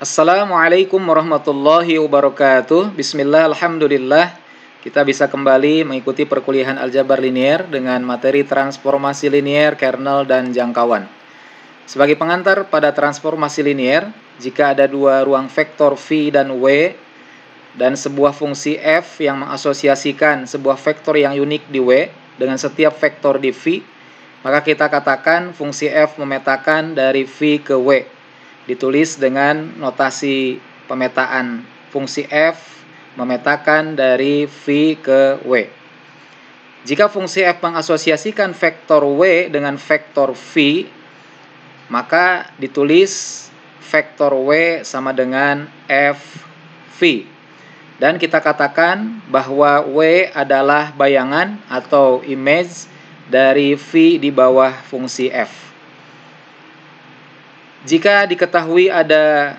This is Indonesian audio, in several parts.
Assalamualaikum warahmatullahi wabarakatuh. Bismillah, alhamdulillah. Kita bisa kembali mengikuti perkuliahan aljabar linier dengan materi transformasi linier, kernel, dan jangkauan. Sebagai pengantar pada transformasi linier, jika ada dua ruang vektor V dan W dan sebuah fungsi F yang mengasosiasikan sebuah vektor yang unik di W dengan setiap vektor di V, maka kita katakan fungsi F memetakan dari V ke W. Ditulis dengan notasi pemetaan fungsi F memetakan dari V ke W. Jika fungsi F mengasosiasikan vektor W dengan vektor V, maka ditulis vektor W sama dengan FV. Dan kita katakan bahwa W adalah bayangan atau image dari V di bawah fungsi F. Jika diketahui ada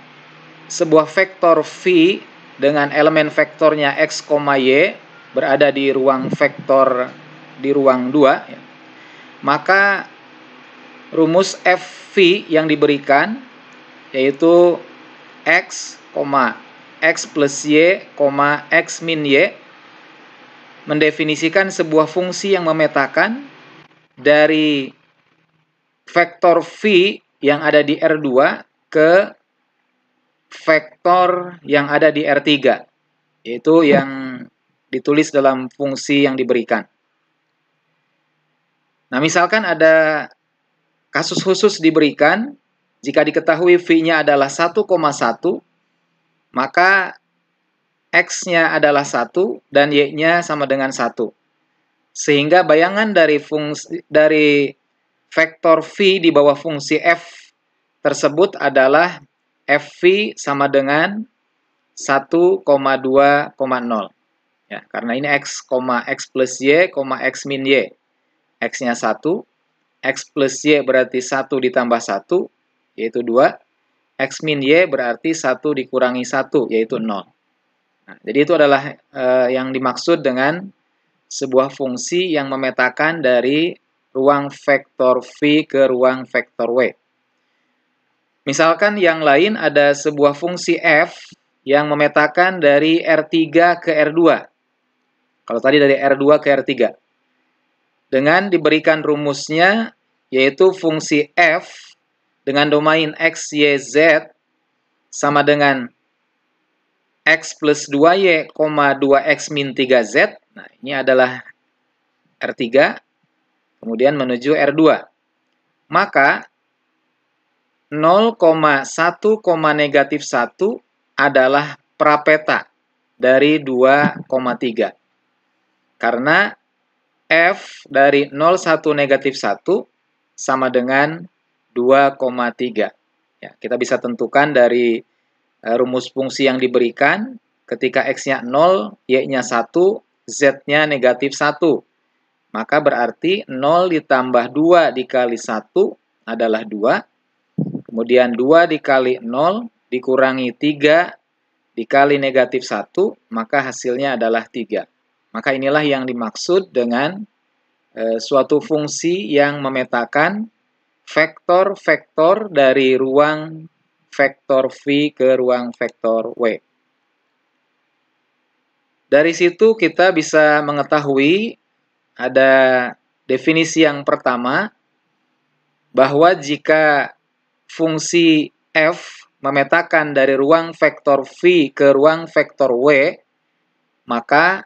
sebuah vektor V dengan elemen vektornya X, Y berada di ruang vektor di ruang 2, maka rumus FV yang diberikan yaitu X, X plus Y, X min Y mendefinisikan sebuah fungsi yang memetakan dari vektor V yang ada di R2 ke vektor yang ada di R3, yaitu yang ditulis dalam fungsi yang diberikan. Nah, misalkan ada kasus khusus diberikan, jika diketahui V-nya adalah 1,1, maka X-nya adalah 1 dan Y-nya sama dengan 1. Sehingga bayangan dari vektor V di bawah fungsi F tersebut adalah FV sama dengan 1,2,0. Ya, karena ini X, X plus Y, X min Y. X-nya 1, X plus Y berarti 1 ditambah 1, yaitu 2. X min Y berarti 1 dikurangi 1, yaitu 0. Nah, jadi itu adalah yang dimaksud dengan sebuah fungsi yang memetakan dari ruang vektor V ke ruang vektor W. Misalkan yang lain ada sebuah fungsi F yang memetakan dari R3 ke R2. Kalau tadi dari R2 ke R3. Dengan diberikan rumusnya yaitu fungsi F dengan domain X, Y, Z sama dengan X plus 2Y, 2X min 3Z. Nah, ini adalah R3. Kemudian menuju R2. Maka 0,1, negatif 1 adalah prapeta dari 2,3. Karena F dari 0,1 negatif 1 sama dengan 2,3. Ya, kita bisa tentukan dari rumus fungsi yang diberikan ketika X-nya 0, Y-nya 1, Z-nya negatif 1. Maka berarti 0 ditambah 2 dikali 1 adalah 2. Kemudian 2 dikali 0 dikurangi 3 dikali negatif 1, maka hasilnya adalah 3. Maka inilah yang dimaksud dengan suatu fungsi yang memetakan vektor-vektor dari ruang vektor V ke ruang vektor W. Dari situ kita bisa mengetahui ada definisi yang pertama, bahwa jika fungsi F memetakan dari ruang vektor V ke ruang vektor W, maka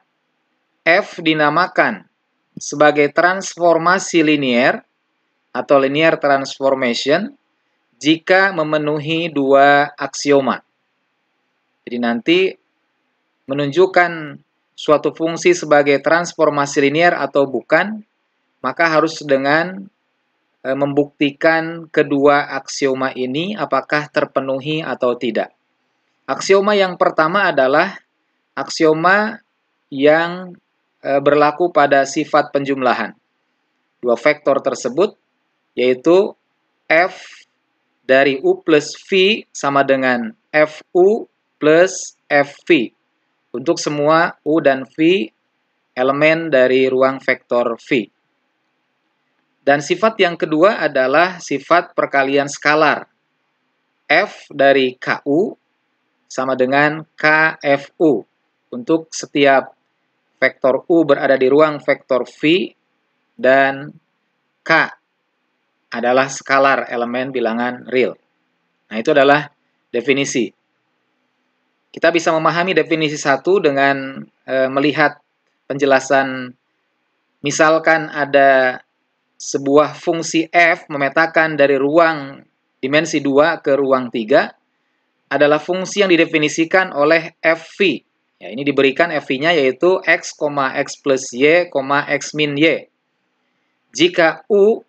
F dinamakan sebagai transformasi linier atau linear transformation jika memenuhi dua aksioma. Jadi nanti menunjukkan suatu fungsi sebagai transformasi linier atau bukan, maka harus dengan membuktikan kedua aksioma ini apakah terpenuhi atau tidak. Aksioma yang pertama adalah aksioma yang berlaku pada sifat penjumlahan. Dua vektor tersebut yaitu F dari U plus V sama dengan FU plus FV. Untuk semua U dan V elemen dari ruang vektor V. Dan sifat yang kedua adalah sifat perkalian skalar. F dari KU sama dengan KFU. Untuk setiap vektor U berada di ruang vektor V dan K adalah skalar elemen bilangan real. Nah, itu adalah definisi. Kita bisa memahami definisi 1 dengan melihat penjelasan. Misalkan ada sebuah fungsi f memetakan dari ruang dimensi 2 ke ruang 3 adalah fungsi yang didefinisikan oleh fv. Ya, ini diberikan fv-nya yaitu x, x plus y, x min y. Jika u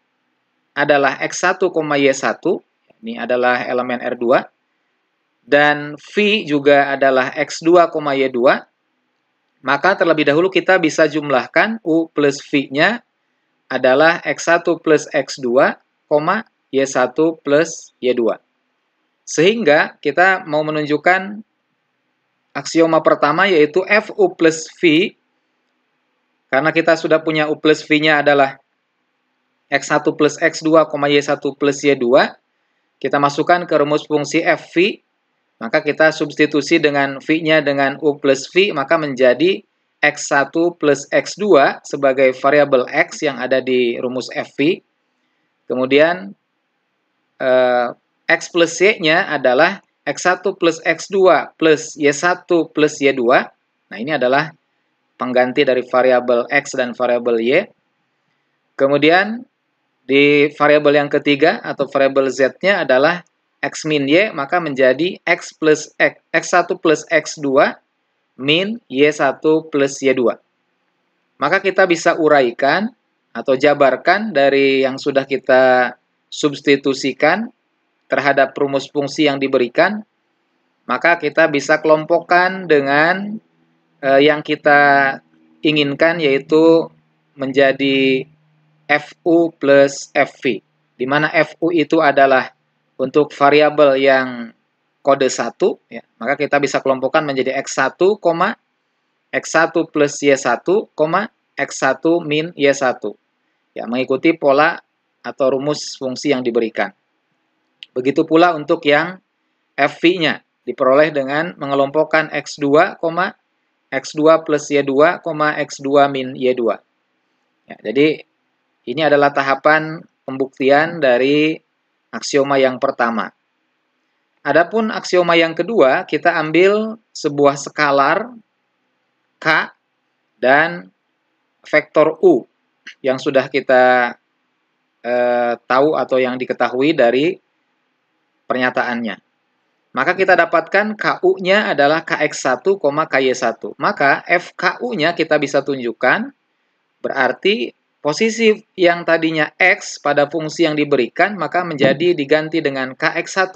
adalah x1, y1, ini adalah elemen R2, dan v juga adalah x2, y2, maka terlebih dahulu kita bisa jumlahkan u plus v-nya adalah x1 plus x2, y1 plus y2. Sehingga kita mau menunjukkan aksioma pertama yaitu fu plus v, karena kita sudah punya u plus v-nya adalah x1 plus x2, y1 plus y2, kita masukkan ke rumus fungsi fv, maka kita substitusi dengan v-nya dengan u plus v, maka menjadi x1 plus x2 sebagai variabel x yang ada di rumus fv. Kemudian x plus y-nya adalah x1 plus x2 plus y1 plus y2. Nah, ini adalah pengganti dari variabel x dan variabel y. Kemudian di variabel yang ketiga atau variabel z-nya adalah x min y, maka menjadi x1 plus x2 min y1 plus y2. Maka kita bisa uraikan atau jabarkan dari yang sudah kita substitusikan terhadap rumus fungsi yang diberikan, maka kita bisa kelompokkan dengan yang kita inginkan, yaitu menjadi fu plus fv, di mana fu itu adalah untuk variabel yang kode 1, ya, maka kita bisa kelompokkan menjadi x1, x1 plus y1, x1 min y1, ya, mengikuti pola atau rumus fungsi yang diberikan. Begitu pula untuk yang fv-nya diperoleh dengan mengelompokkan x2, x2 plus y2, x2 min y2. Ya, jadi ini adalah tahapan pembuktian dari aksioma yang pertama. Adapun aksioma yang kedua, kita ambil sebuah skalar K dan vektor U yang sudah kita tahu atau yang diketahui dari pernyataannya. Maka kita dapatkan KU-nya adalah KX1, KY1. Maka FKU-nya kita bisa tunjukkan, berarti posisi yang tadinya X pada fungsi yang diberikan, maka menjadi diganti dengan KX1.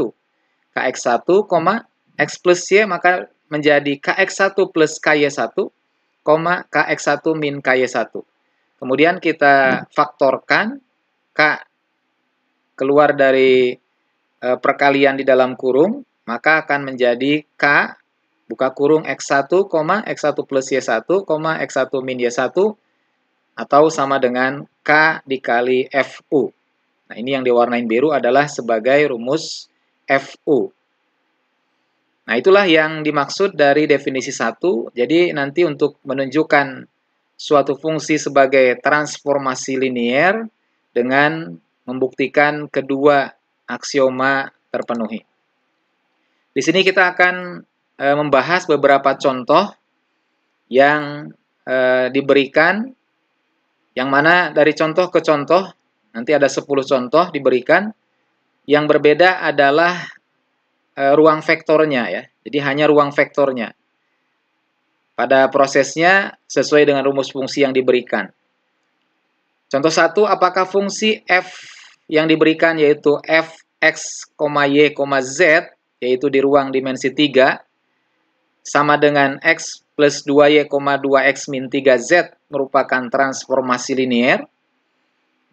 KX1, X plus Y, maka menjadi KX1 plus KY1, KX1 min KY1. Kemudian kita faktorkan, K keluar dari perkalian di dalam kurung, maka akan menjadi K buka kurung X1, X1 plus Y1, X1 min Y1, atau sama dengan K dikali FU. Nah, ini yang diwarnain biru adalah sebagai rumus FU. Nah, itulah yang dimaksud dari definisi 1. Jadi, nanti untuk menunjukkan suatu fungsi sebagai transformasi linier dengan membuktikan kedua aksioma terpenuhi. Di sini kita akan membahas beberapa contoh yang diberikan, yang mana dari contoh ke contoh, nanti ada 10 contoh diberikan, yang berbeda adalah ruang vektornya, ya. Jadi hanya ruang vektornya. Pada prosesnya sesuai dengan rumus fungsi yang diberikan. Contoh 1, apakah fungsi f yang diberikan yaitu fx, y, z, yaitu di ruang dimensi 3, sama dengan x plus 2y, 2x min 3z merupakan transformasi linier?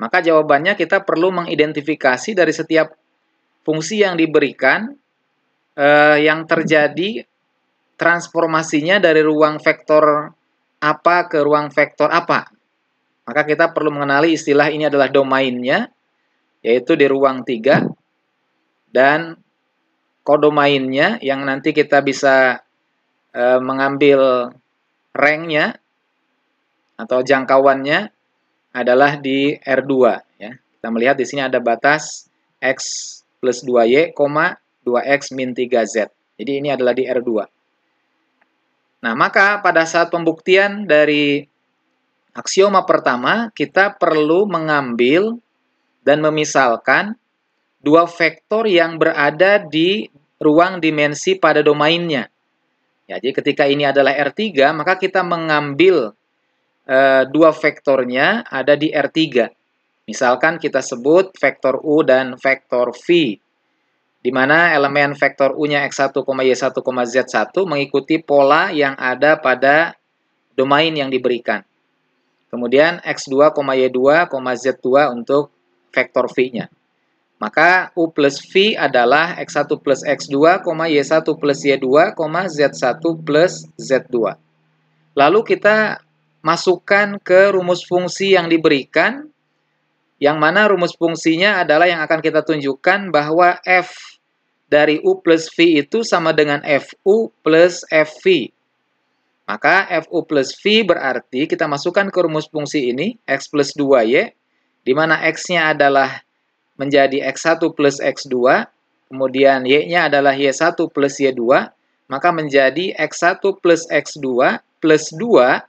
Maka jawabannya kita perlu mengidentifikasi dari setiap fungsi yang diberikan yang terjadi transformasinya dari ruang vektor apa ke ruang vektor apa. Maka kita perlu mengenali istilah ini adalah domainnya, yaitu di ruang 3, dan kodomainnya yang nanti kita bisa mengambil ranknya atau jangkauannya adalah di R2 ya. Kita melihat di sini ada batas X plus 2Y, 2X min 3Z. Jadi ini adalah di R2. Nah, maka pada saat pembuktian dari aksioma pertama, kita perlu mengambil dan memisalkan dua vektor yang berada di ruang dimensi pada domainnya. Ya, jadi ketika ini adalah R3, maka kita mengambil dua vektornya ada di R3. Misalkan kita sebut vektor U dan vektor V, di mana elemen vektor U-nya X1, Y1, Z1 mengikuti pola yang ada pada domain yang diberikan. Kemudian X2, Y2, Z2 untuk vektor V-nya. Maka U plus V adalah X1 plus X2, Y1 plus Y2, Z1 plus Z2. Lalu kita masukkan ke rumus fungsi yang diberikan, yang mana rumus fungsinya adalah yang akan kita tunjukkan bahwa F dari U plus V itu sama dengan FU plus FV. Maka FU plus V berarti kita masukkan ke rumus fungsi ini, X plus 2Y, di mana X-nya adalah menjadi X1 plus X2, kemudian Y-nya adalah Y1 plus Y2, maka menjadi X1 plus X2 plus 2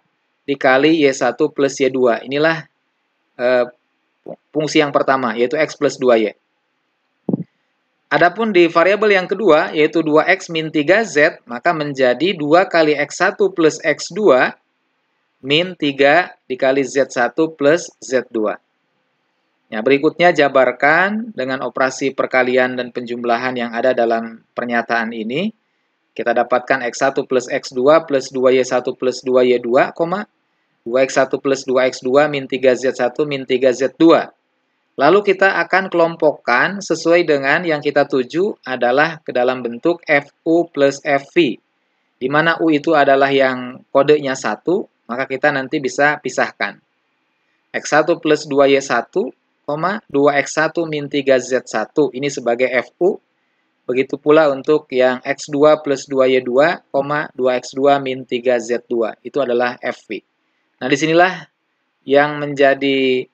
dikali Y1 plus Y2. Inilah fungsi yang pertama, yaitu X plus 2Y. Adapun di variabel yang kedua, yaitu 2X min 3Z, maka menjadi 2 kali X1 plus X2 min 3 dikali Z1 plus Z2. Ya, berikutnya jabarkan dengan operasi perkalian dan penjumlahan yang ada dalam pernyataan ini. Kita dapatkan X1 plus X2 plus 2Y1 plus 2Y2, 2X1 plus 2X2 min 3Z1 min 3Z2. Lalu kita akan kelompokkan sesuai dengan yang kita tuju adalah ke dalam bentuk FU plus FV. Di mana U itu adalah yang kodenya 1, maka kita nanti bisa pisahkan. X1 plus 2Y1, 2X1 min 3Z1, ini sebagai FU. Begitu pula untuk yang X2 plus 2Y2, 2X2 min 3Z2, itu adalah FV. Nah, disinilah yang menjadi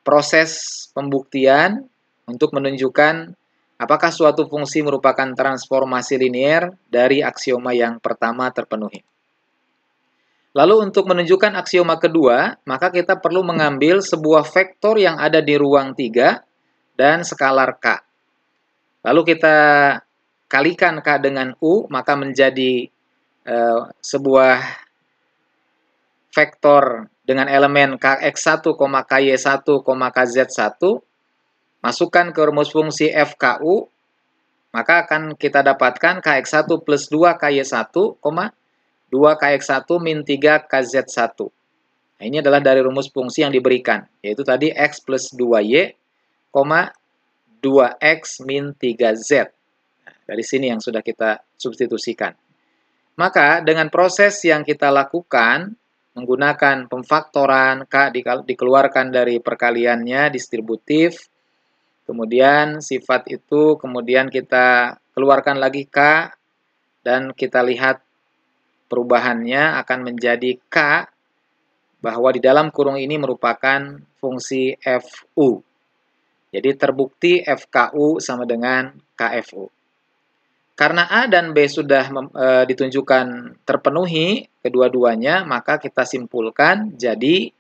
proses pembuktian untuk menunjukkan apakah suatu fungsi merupakan transformasi linier dari aksioma yang pertama terpenuhi. Lalu untuk menunjukkan aksioma kedua, maka kita perlu mengambil sebuah vektor yang ada di ruang 3 dan skalar K. Lalu kita kalikan K dengan U, maka menjadi sebuah vektor dengan elemen Kx1, Ky1, Kz1. Masukkan ke rumus fungsi FKU, maka akan kita dapatkan Kx1 plus 2 Ky1, 2 Kx1 min 3 Kz1. Nah, ini adalah dari rumus fungsi yang diberikan, yaitu tadi X plus 2Y, 2X min 3Z. Nah, dari sini yang sudah kita substitusikan. Maka dengan proses yang kita lakukan, menggunakan pemfaktoran, K dikeluarkan dari perkaliannya, distributif, kemudian sifat itu, kemudian kita keluarkan lagi K, dan kita lihat perubahannya akan menjadi K, bahwa di dalam kurung ini merupakan fungsi FU. Jadi terbukti FKU sama dengan KFU. Karena A dan B sudah ditunjukkan terpenuhi kedua-duanya, maka kita simpulkan jadi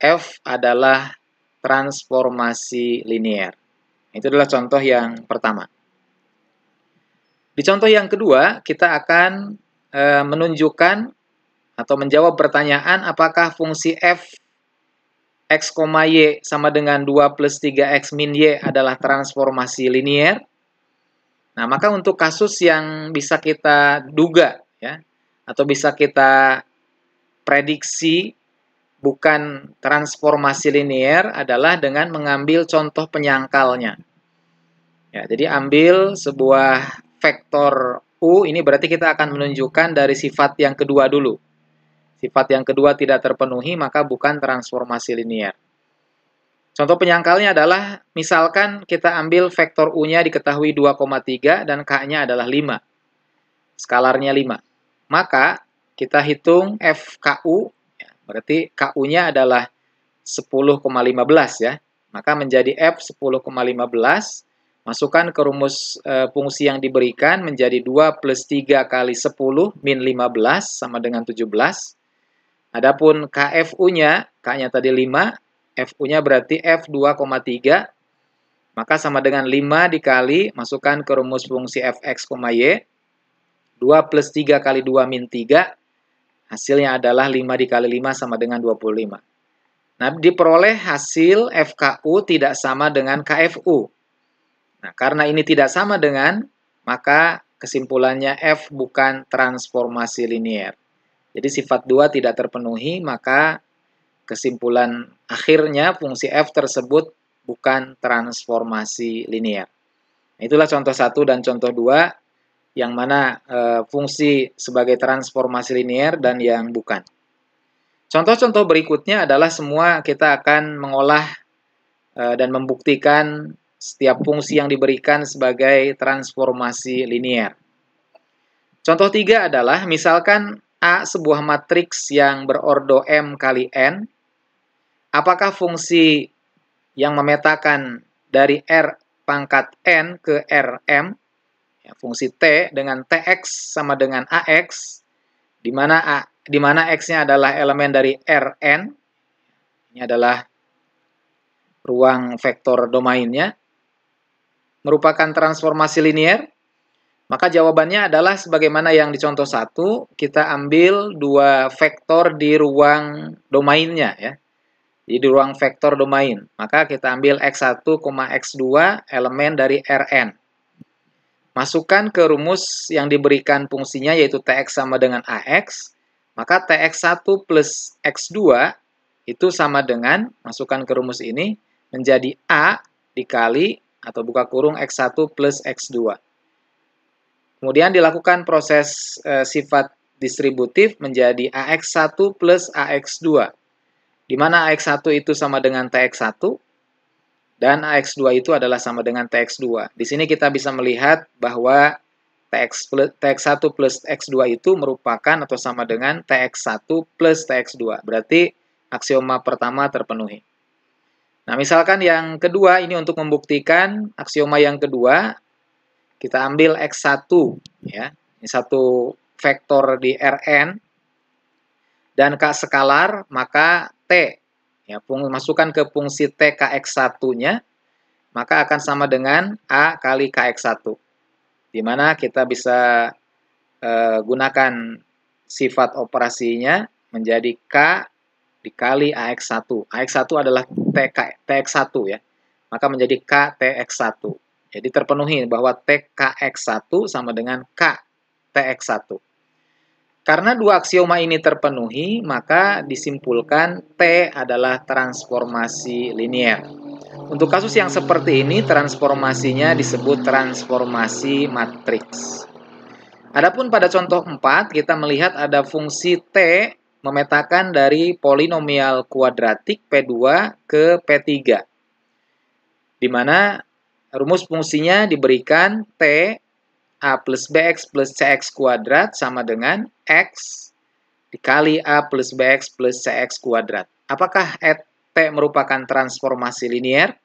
F adalah transformasi linier. Itu adalah contoh yang pertama. Di contoh yang kedua, kita akan menunjukkan atau menjawab pertanyaan apakah fungsi f x, y sama dengan 2 plus 3x min y adalah transformasi linier. Nah, maka untuk kasus yang bisa kita duga ya, atau bisa kita prediksi bukan transformasi linier adalah dengan mengambil contoh penyangkalnya. Ya, jadi ambil sebuah vektor U, ini berarti kita akan menunjukkan dari sifat yang kedua dulu. Sifat yang kedua tidak terpenuhi, maka bukan transformasi linier. Contoh penyangkalnya adalah, misalkan kita ambil vektor U-nya diketahui 2,3 dan K-nya adalah 5. Skalarnya 5. Maka kita hitung FKU, berarti KU-nya adalah 10,15 ya. Maka menjadi F 10,15, masukkan ke rumus fungsi yang diberikan menjadi 2 plus 3 kali 10 min 15 sama dengan 17. Adapun KFU-nya, K-nya tadi 5, FU-nya berarti F 2,3, maka sama dengan 5 dikali, masukkan ke rumus fungsi Fx, Y, 2 plus 3 kali 2 min 3, hasilnya adalah 5 dikali 5 sama dengan 25. Nah, diperoleh hasil FKU tidak sama dengan KFU. Nah, karena ini tidak sama dengan, maka kesimpulannya F bukan transformasi linier. Jadi sifat 2 tidak terpenuhi, maka kesimpulan akhirnya fungsi f tersebut bukan transformasi linier. Itulah contoh 1 dan contoh 2 yang mana fungsi sebagai transformasi linier dan yang bukan. Contoh-contoh berikutnya adalah semua kita akan mengolah dan membuktikan setiap fungsi yang diberikan sebagai transformasi linier. Contoh 3 adalah misalkan A sebuah matriks yang berordo M kali N. Apakah fungsi yang memetakan dari R pangkat N ke Rm, ya, fungsi T dengan Tx sama dengan Ax, di mana X-nya adalah elemen dari Rn, ini adalah ruang vektor domainnya, merupakan transformasi linier? Maka jawabannya adalah sebagaimana yang di contoh 1, kita ambil 2 vektor di ruang domainnya ya. Di ruang vektor domain, maka kita ambil X1, X2 elemen dari Rn. Masukkan ke rumus yang diberikan fungsinya yaitu Tx sama dengan Ax, maka Tx1 plus X2 itu sama dengan, masukkan ke rumus ini, menjadi A dikali, atau buka kurung X1 plus X2. Kemudian dilakukan proses sifat distributif menjadi Ax1 plus Ax2. Di mana AX1 itu sama dengan TX1 dan AX2 itu adalah sama dengan TX2. Di sini kita bisa melihat bahwa TX1 plus X2 itu merupakan atau sama dengan TX1 plus TX2. Berarti aksioma pertama terpenuhi. Nah, misalkan yang kedua ini untuk membuktikan aksioma yang kedua, kita ambil X1 ya. Ini satu vektor di Rn dan K skalar, maka T, ya, masukkan ke fungsi T Kx1-nya, maka akan sama dengan A kali Kx1. Di mana kita bisa gunakan sifat operasinya menjadi K dikali Ax1. Ax1 adalah Tx1 ya, maka menjadi K Tx1. Jadi terpenuhi bahwa Tkx1 sama dengan K Tx1. Karena dua aksioma ini terpenuhi, maka disimpulkan T adalah transformasi linier. Untuk kasus yang seperti ini, transformasinya disebut transformasi matriks. Adapun pada contoh 4, kita melihat ada fungsi T memetakan dari polinomial kuadratik P2 ke P3. Di mana rumus fungsinya diberikan T A plus BX plus CX kuadrat sama dengan X dikali A plus BX plus CX kuadrat. Apakah T merupakan transformasi linier?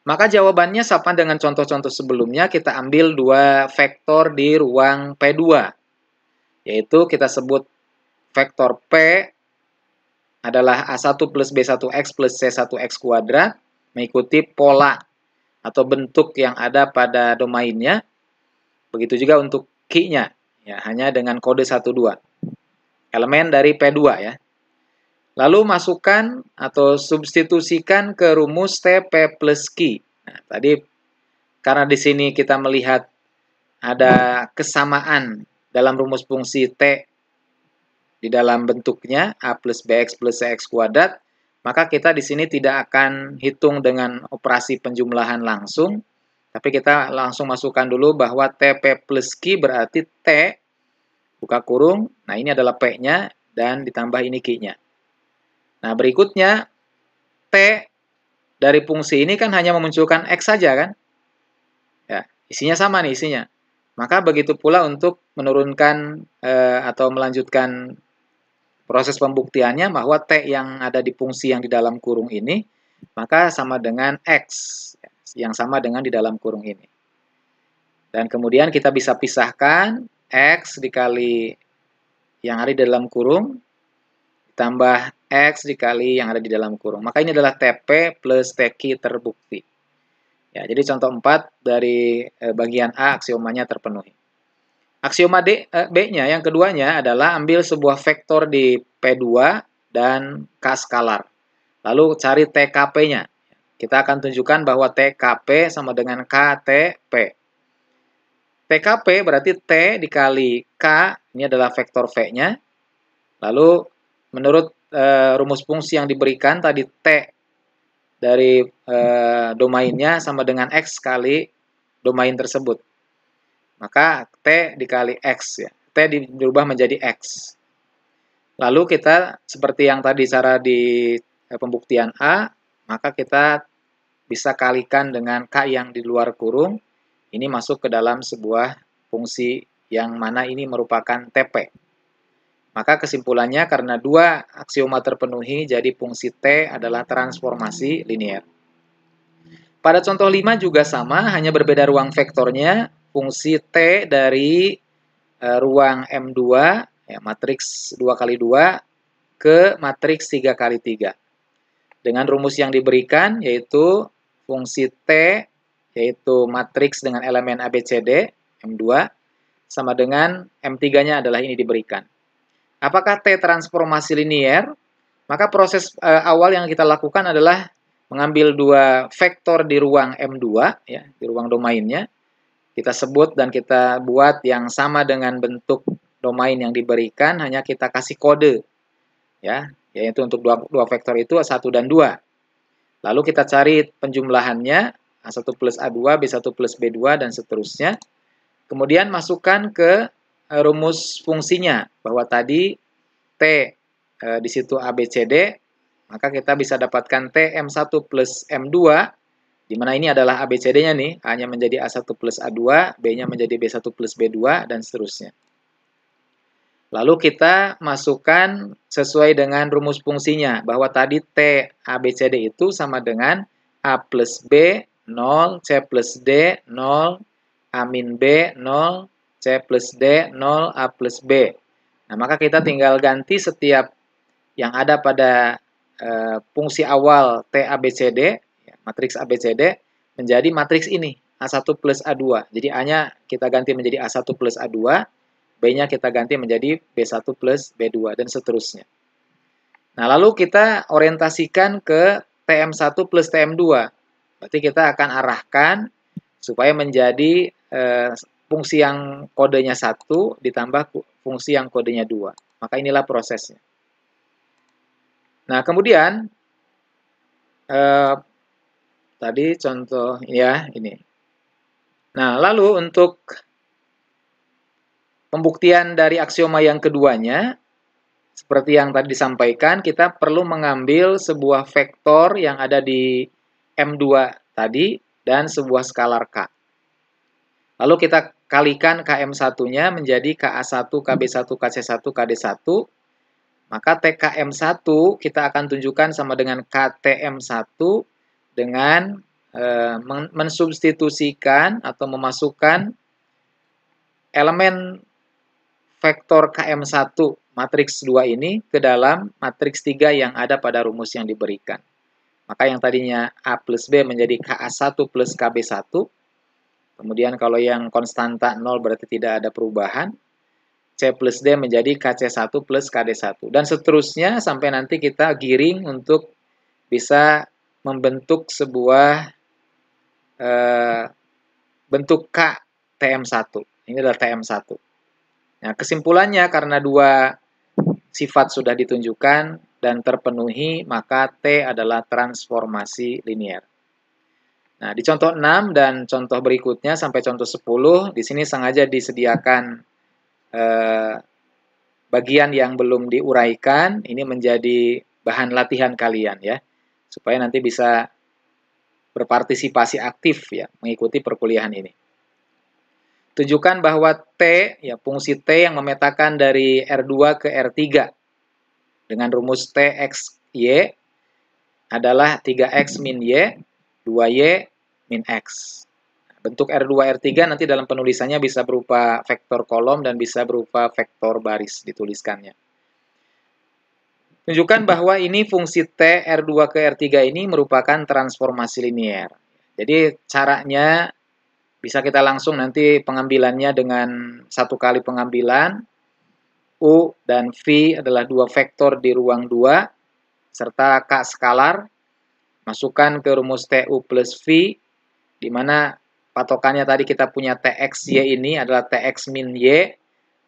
Maka jawabannya sama dengan contoh-contoh sebelumnya, kita ambil 2 vektor di ruang P2. Yaitu kita sebut vektor P adalah A1 plus B1X plus C1X kuadrat, mengikuti pola atau bentuk yang ada pada domainnya. Begitu juga untuk Q-nya, ya, hanya dengan kode 12. Elemen dari P2 ya. Lalu masukkan atau substitusikan ke rumus TP plus Q. Nah, tadi karena di sini kita melihat ada kesamaan dalam rumus fungsi T di dalam bentuknya A plus BX plus CX kuadrat, maka kita di sini tidak akan hitung dengan operasi penjumlahan langsung, tapi kita langsung masukkan dulu bahwa TP plus Q berarti T, buka kurung, nah ini adalah P-nya, dan ditambah ini Q-nya. Nah, berikutnya, T dari fungsi ini kan hanya memunculkan X saja kan? Ya, isinya sama nih isinya. Maka begitu pula untuk menurunkan atau melanjutkan proses pembuktiannya bahwa T yang ada di fungsi yang di dalam kurung ini, maka sama dengan X, yang sama dengan di dalam kurung ini. Dan kemudian kita bisa pisahkan X dikali yang ada di dalam kurung, ditambah X dikali yang ada di dalam kurung. Maka ini adalah TP plus TQ terbukti. Ya, jadi contoh 4 dari bagian A aksiomanya terpenuhi. Aksioma B-nya yang keduanya adalah ambil sebuah vektor di P2 dan K skalar. Lalu cari TKP-nya. Kita akan tunjukkan bahwa TKP sama dengan KTP. TKP berarti T dikali K, ini adalah vektor V-nya. Lalu menurut rumus fungsi yang diberikan tadi T dari domainnya sama dengan X kali domain tersebut. Maka T dikali X ya. T dirubah menjadi X. Lalu kita seperti yang tadi cara di pembuktian A, maka kita bisa kalikan dengan K yang di luar kurung. Ini masuk ke dalam sebuah fungsi yang mana ini merupakan TP. Maka kesimpulannya karena dua aksioma terpenuhi, jadi fungsi T adalah transformasi linier. Pada contoh 5 juga sama, hanya berbeda ruang vektornya. Fungsi T dari ruang M2, ya, matriks 2x2, ke matriks 3x3. Dengan rumus yang diberikan, yaitu fungsi T, yaitu matriks dengan elemen ABCD, M2, sama dengan M3-nya adalah ini diberikan. Apakah T transformasi linier? Maka proses awal yang kita lakukan adalah mengambil dua vektor di ruang M2, ya, di ruang domainnya. Kita sebut dan kita buat yang sama dengan bentuk domain yang diberikan, hanya kita kasih kode. Ya, yaitu untuk dua vektor itu A1 dan 2. Lalu kita cari penjumlahannya, A1 plus A2, B1 plus B2, dan seterusnya. Kemudian masukkan ke rumus fungsinya bahwa tadi T di situ ABCD, maka kita bisa dapatkan T M1 plus M2, di mana ini adalah ABCD-nya nih, A-nya menjadi A1 plus A2, B-nya menjadi B1 plus B2, dan seterusnya. Lalu kita masukkan sesuai dengan rumus fungsinya, bahwa tadi T ABCD itu sama dengan A plus B, 0, C plus D, 0, A min B, 0, C plus D, 0, A plus B. Nah, maka kita tinggal ganti setiap yang ada pada fungsi awal T ABCD, matriks ABCD, menjadi matriks ini, A1 plus A2. Jadi A-nya kita ganti menjadi A1 plus A2, B-nya kita ganti menjadi B1 plus B2, dan seterusnya. Nah, lalu kita orientasikan ke TM1 plus TM2. Berarti kita akan arahkan supaya menjadi fungsi yang kodenya 1 ditambah fungsi yang kodenya 2. Maka inilah prosesnya. Nah, kemudian tadi contoh ya ini. Nah, lalu untuk pembuktian dari aksioma yang keduanya, seperti yang tadi disampaikan, kita perlu mengambil sebuah vektor yang ada di M2 tadi dan sebuah skalar K. Lalu kita kalikan KM1-nya menjadi KA1, KB1, KC1, KD1. Maka TKM1 kita akan tunjukkan sama dengan KTM1 dengan mensubstitusikan atau memasukkan elemen vektor KM1 matriks 2 ini ke dalam matriks 3 yang ada pada rumus yang diberikan. Maka yang tadinya A plus B menjadi KA1 plus KB1. Kemudian kalau yang konstanta 0 berarti tidak ada perubahan. C plus D menjadi KC1 plus KD1. Dan seterusnya sampai nanti kita giring untuk bisa membentuk sebuah bentuk K TM1. Ini adalah TM1. Nah, kesimpulannya karena dua sifat sudah ditunjukkan dan terpenuhi, maka T adalah transformasi linier. Nah, di contoh 6 dan contoh berikutnya sampai contoh 10, di sini sengaja disediakan bagian yang belum diuraikan, ini menjadi bahan latihan kalian ya, supaya nanti bisa berpartisipasi aktif ya mengikuti perkuliahan ini. Tunjukkan bahwa T, ya fungsi T yang memetakan dari R2 ke R3 dengan rumus Tx Y adalah 3X min Y, 2Y min X. Bentuk R2, R3 nanti dalam penulisannya bisa berupa vektor kolom dan bisa berupa vektor baris dituliskannya. Tunjukkan bahwa ini fungsi T R2 ke R3 ini merupakan transformasi linier. Jadi caranya bisa kita langsung nanti pengambilannya dengan satu kali pengambilan. U dan V adalah dua vektor di ruang 2, serta K skalar. Masukkan ke rumus TU plus V, di mana patokannya tadi kita punya Tx Y ini adalah Tx min Y.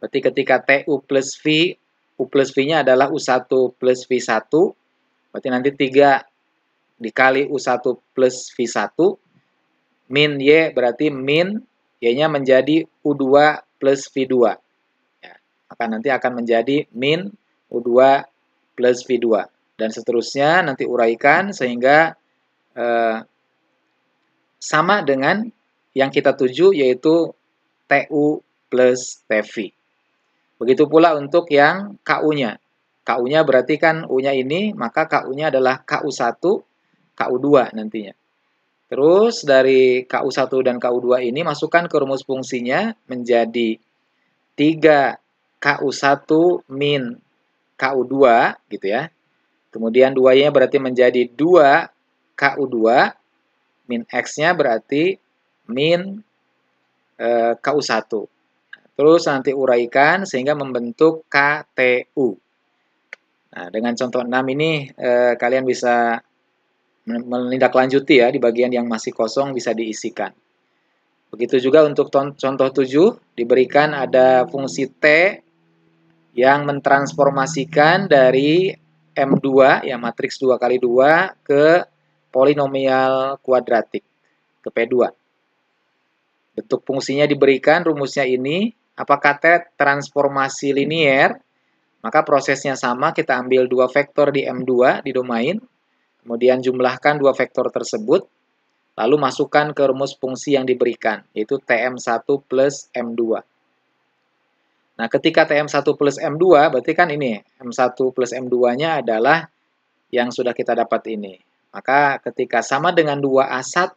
Berarti ketika TU plus V, U plus V-nya adalah U1 plus V1. Berarti nanti 3 dikali U1 plus V1. Min Y berarti min, Y-nya menjadi U2 plus V2. Ya, maka nanti akan menjadi min U2 plus V2. Dan seterusnya nanti uraikan sehingga sama dengan yang kita tuju, yaitu TU plus TV. Begitu pula untuk yang KU-nya. KU-nya berarti kan U-nya ini, maka KU-nya adalah KU1, KU2 nantinya. Terus dari KU1 dan KU2 ini masukkan ke rumus fungsinya menjadi 3 KU1 min KU2 gitu ya. Kemudian 2-nya berarti menjadi 2 KU2 min X-nya berarti min KU1. Terus nanti uraikan sehingga membentuk KTU. Nah, dengan contoh 6 ini kalian bisa menindaklanjuti ya, di bagian yang masih kosong bisa diisikan. Begitu juga untuk contoh 7, diberikan ada fungsi T yang mentransformasikan dari M2, ya matriks 2 kali 2 ke polinomial kuadratik, ke P2. Bentuk fungsinya diberikan, rumusnya ini, apakah T transformasi linier, maka prosesnya sama, kita ambil 2 vektor di M2 di domain, kemudian jumlahkan 2 vektor tersebut, lalu masukkan ke rumus fungsi yang diberikan, yaitu TM1 plus M2. Nah, ketika TM1 plus M2, berarti kan ini, M1 plus M2-nya adalah yang sudah kita dapat ini. Maka ketika sama dengan 2A1,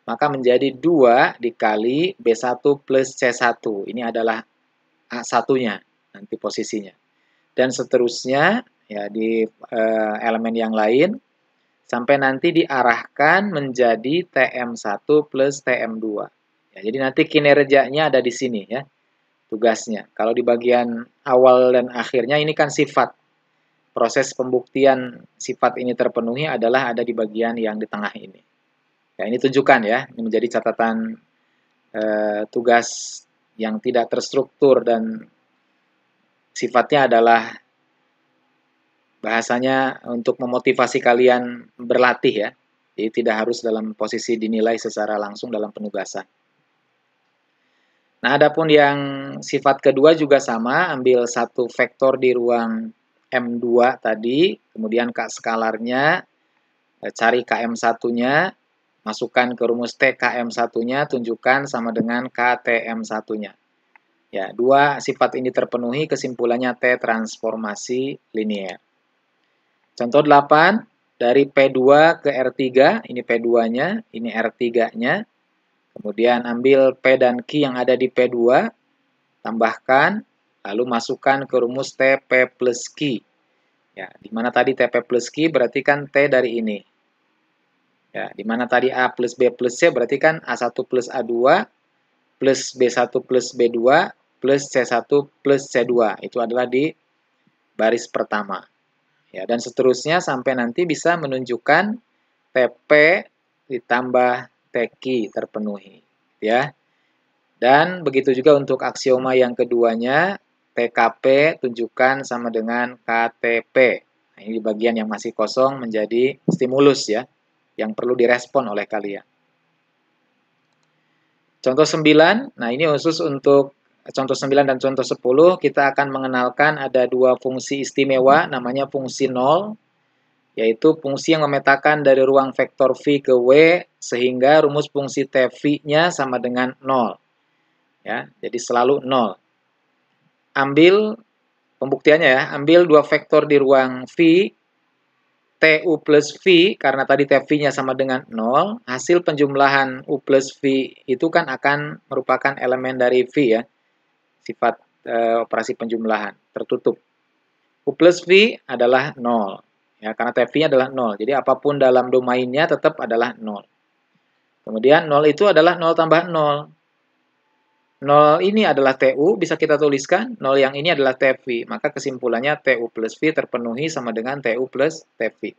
maka menjadi 2 dikali B1 plus C1. Ini adalah A1-nya, nanti posisinya. Dan seterusnya, ya di elemen yang lain, sampai nanti diarahkan menjadi TM1 plus TM2. Ya, jadi nanti kinerjanya ada di sini ya, tugasnya. Kalau di bagian awal dan akhirnya ini kan sifat. Proses pembuktian sifat ini terpenuhi adalah ada di bagian yang di tengah ini. Ya, ini tunjukkan ya, ini menjadi catatan tugas yang tidak terstruktur dan sifatnya adalah bahasanya untuk memotivasi kalian berlatih ya. Jadi tidak harus dalam posisi dinilai secara langsung dalam penugasan. Nah, adapun yang sifat kedua juga sama, ambil satu vektor di ruang M2 tadi, kemudian K skalarnya, cari KM1-nya, masukkan ke rumus T KM1-nya, tunjukkan sama dengan KTM1-nya. Ya, dua sifat ini terpenuhi, kesimpulannya T transformasi linier. Contoh 8, dari P2 ke R3, ini P2-nya, ini R3-nya. Kemudian ambil P dan Q yang ada di P2, tambahkan, lalu masukkan ke rumus TP plus Q. Ya, di mana tadi TP plus Q berarti kan T dari ini. Ya, di mana tadi A plus B plus C berarti kan A1 plus A2 plus B1 plus B2 plus C1 plus C2. Itu adalah di baris pertama. Ya, dan seterusnya sampai nanti bisa menunjukkan TP ditambah TQ terpenuhi. Ya. Dan begitu juga untuk aksioma yang keduanya, TKP tunjukkan sama dengan KTP. Nah, ini di bagian yang masih kosong menjadi stimulus ya, yang perlu direspon oleh kalian. Contoh 9, nah ini khusus untuk contoh 9 dan contoh 10, kita akan mengenalkan ada dua fungsi istimewa, namanya fungsi 0, yaitu fungsi yang memetakan dari ruang vektor V ke W sehingga rumus fungsi TV-nya sama dengan 0. Ya, jadi selalu 0. Ambil pembuktiannya ya, ambil dua vektor di ruang V, TU plus V, karena tadi TV-nya sama dengan 0, hasil penjumlahan U plus V itu kan akan merupakan elemen dari V ya, sifat operasi penjumlahan, tertutup. U plus V adalah 0, ya, karena TV-nya adalah 0, jadi apapun dalam domainnya tetap adalah 0. Kemudian 0 itu adalah 0 tambah 0. 0 ini adalah TU, bisa kita tuliskan, 0 yang ini adalah TV. Maka kesimpulannya TU plus V terpenuhi sama dengan TU plus TV.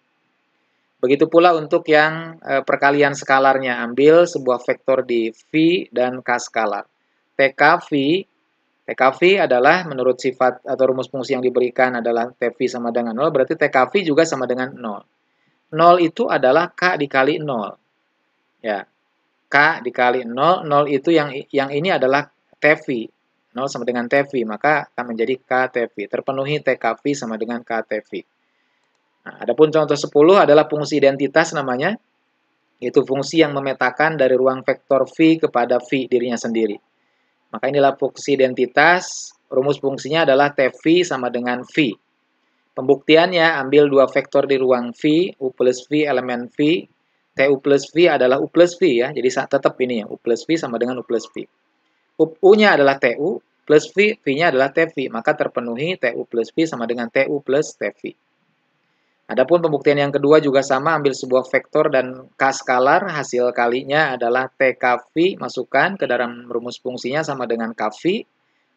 Begitu pula untuk yang perkalian skalarnya. Ambil sebuah vektor di V dan K skalar. TKV adalah menurut sifat atau rumus fungsi yang diberikan adalah TV sama dengan 0, berarti TKV juga sama dengan 0. 0 itu adalah K dikali 0. Ya. K dikali 0, 0 itu yang ini adalah TV. 0 sama dengan TV, maka akan menjadi KTV. Terpenuhi TKV sama dengan KTV. Nah, adapun contoh 10 adalah fungsi identitas namanya, yaitu fungsi yang memetakan dari ruang vektor V kepada V dirinya sendiri. Maka inilah fungsi identitas, rumus fungsinya adalah TV sama dengan V. Pembuktiannya, ambil dua vektor di ruang V, U plus V elemen V, TU plus V adalah U plus V ya, jadi tetap ini ya, U plus V sama dengan U plus V. U-nya adalah TU, plus V, V-nya adalah TV, maka terpenuhi TU plus V sama dengan TU plus TV. Adapun pembuktian yang kedua juga sama, ambil sebuah vektor dan K skalar, hasil kalinya adalah TKV, masukkan ke dalam rumus fungsinya sama dengan KV,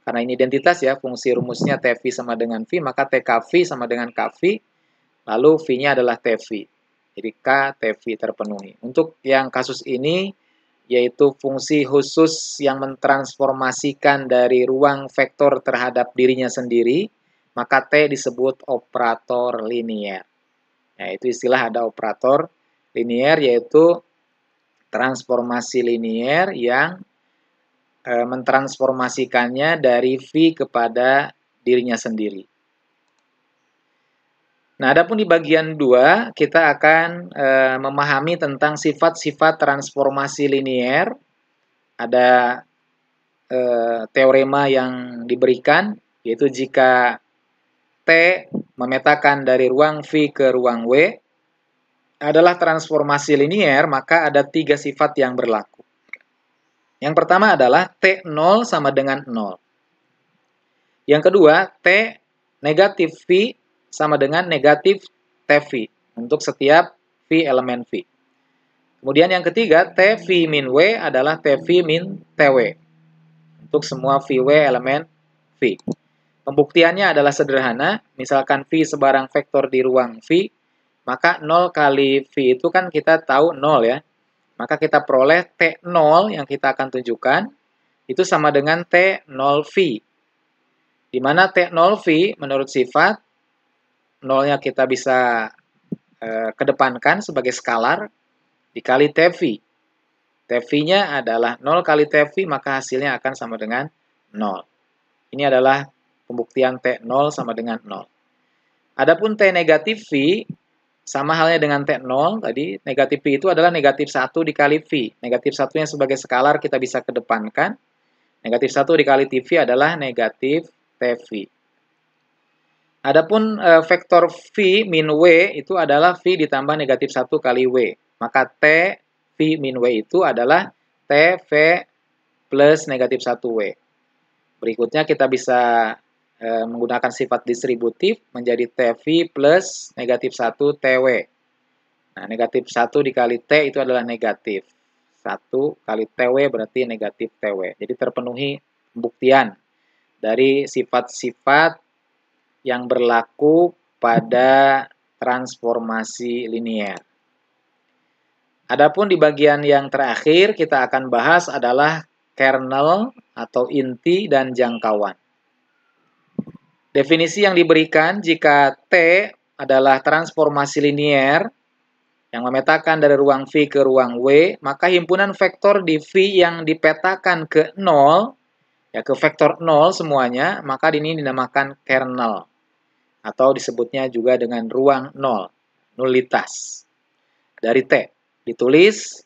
karena ini identitas ya, fungsi rumusnya TV sama dengan V, maka TKV sama dengan KV, lalu V-nya adalah TV. Jadi KTV terpenuhi. Untuk yang kasus ini, yaitu fungsi khusus yang mentransformasikan dari ruang vektor terhadap dirinya sendiri, maka T disebut operator linier. Ya, itu istilah ada operator linier, yaitu transformasi linier yang mentransformasikannya dari V kepada dirinya sendiri. Nah, adapun di bagian 2, kita akan memahami tentang sifat-sifat transformasi linier. Ada teorema yang diberikan, yaitu jika T memetakan dari ruang V ke ruang W adalah transformasi linier, maka ada 3 sifat yang berlaku. Yang pertama adalah T0 sama dengan 0. Yang kedua, T negatif V sama dengan negatif TV untuk setiap V elemen V. Kemudian yang ketiga, TV min W adalah TV min TW untuk semua VW elemen V. Pembuktiannya adalah sederhana, misalkan V sebarang vektor di ruang V, maka 0 kali V itu kan kita tahu 0 ya. Maka kita peroleh T0 yang kita akan tunjukkan, itu sama dengan T0V. Di mana T0V menurut sifat, 0-nya kita bisa kedepankan sebagai skalar dikali TV. TV-nya adalah 0 kali TV, maka hasilnya akan sama dengan 0. Ini adalah pembuktian T0 sama dengan 0. Adapun T negatif V, sama halnya dengan T0 tadi, negatif V itu adalah negatif 1 dikali V. Negatif 1-nya sebagai skalar kita bisa kedepankan. Negatif 1 dikali TV adalah negatif TV. Adapun vektor V min W itu adalah V ditambah negatif 1 kali W. Maka T V min W itu adalah TV plus negatif 1 W. Berikutnya kita bisa menggunakan sifat distributif menjadi TV plus negatif 1 TW. Nah, negatif 1 dikali T itu adalah negatif. 1 kali TW berarti negatif TW. Jadi terpenuhi pembuktian dari sifat-sifat yang berlaku pada transformasi linier. Adapun di bagian yang terakhir kita akan bahas adalah kernel atau inti dan jangkauan. Definisi yang diberikan jika T adalah transformasi linier yang memetakan dari ruang V ke ruang W, maka himpunan vektor di V yang dipetakan ke 0, ya ke vektor 0 semuanya, maka ini dinamakan kernel. Atau disebutnya juga dengan ruang 0. nulitas dari T. Ditulis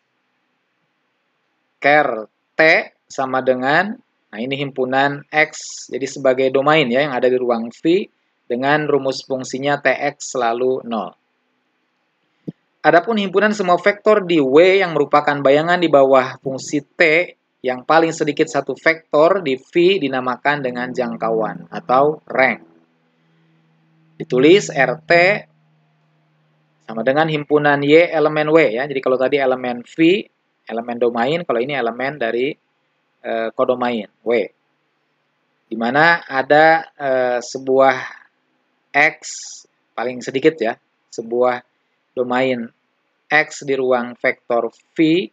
ker T sama dengan, nah ini himpunan X, jadi sebagai domain ya yang ada di ruang V dengan rumus fungsinya Tx selalu 0. Adapun himpunan semua vektor di W yang merupakan bayangan di bawah fungsi T yang paling sedikit satu vektor di V dinamakan dengan jangkauan atau rank. Ditulis RT sama dengan himpunan Y elemen W ya. Jadi kalau tadi elemen V, elemen domain, kalau ini elemen dari kodomain W. Di mana ada sebuah X paling sedikit ya, sebuah domain X di ruang vektor V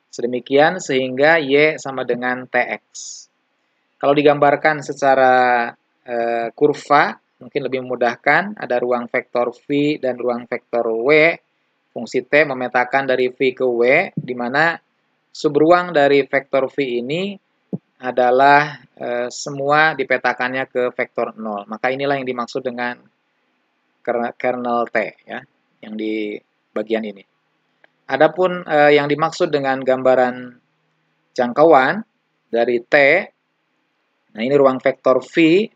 sedemikian sehingga Y sama dengan Tx. Kalau digambarkan secara kurva mungkin lebih memudahkan, ada ruang vektor V dan ruang vektor W. Fungsi T memetakan dari V ke W, di mana subruang dari vektor V ini adalah semua dipetakannya ke vektor 0. Maka inilah yang dimaksud dengan kernel T, ya, yang di bagian ini. Adapun yang dimaksud dengan gambaran jangkauan dari T, nah ini ruang vektor V,